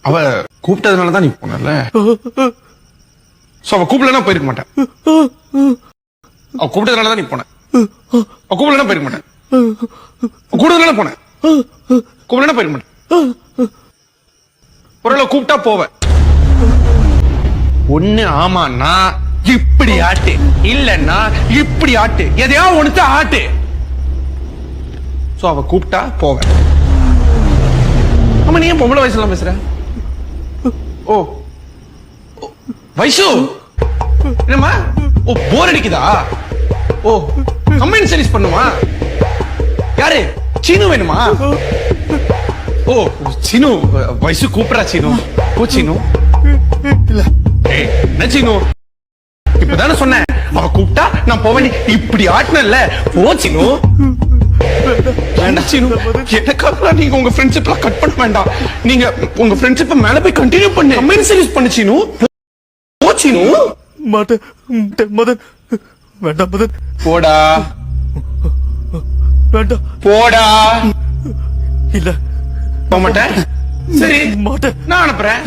அவ கூப்பிட்டதுனாலதான் நீ போனல. அவ கூப்பிடலன்னா போயிருக்க மாட்டேன். அவ கூப்பிட்டதுனாலதான் நீ போன. அவ கூப்பிடலன்னா போயிருக்க மாட்டேன். கூப்பிட்டதுனால போனேன். கூப்பிடலன்னா போயிருக்க மாட்டேன். ஒரு கூப்பிட்டா போவேன். ஒண்ணு ஆமாண்ணா இப்படி ஆட்டு, இல்லன்னா இப்படி ஆட்டு, எதையா ஒண்ணுத்த ஆட்டு. அவ கூப்பிட்டா போவேன். ஆமா, நீ ஏன் பொம்பளை வயசுல பேசுற? ஓ வைசு, என்னம்மா? ஓ போர் அடிக்குதா? ஓ கம்பெனி சர்வீஸ் பண்ணுமா? யாரு? சீனு வேணுமா? ஓ சீனு, வைசு கூப்பிடா. சீனு ஓ சீனு இல்ல என்ன சீனு, இப்பதானே சொன்னேன் அவ கூப்பிட்டா நான் போவேன். இப்படி ஆட்டினல்ல, ஓ சீனு. வேண்டாம் சீனு, எனக்காக நீங்க உங்க ஃப்ரெண்ட்ஷிப்லாம் கட் பண்ண வேண்டாம். நீங்க உங்க ஃப்ரெண்ட்ஷிப்பை மேல போய் கண்டினியூ பண்ணு. கம்பெனி சர்வீஸ் பண்ணு சீனு. ஓ சீனு. மாட்டேன் மதன், வேண்டாம் மதன். போடா வேண்டாம். போடா. இல்ல போக மாட்டேன். சரி மாட்டேன். நான் அனுப்புறேன்.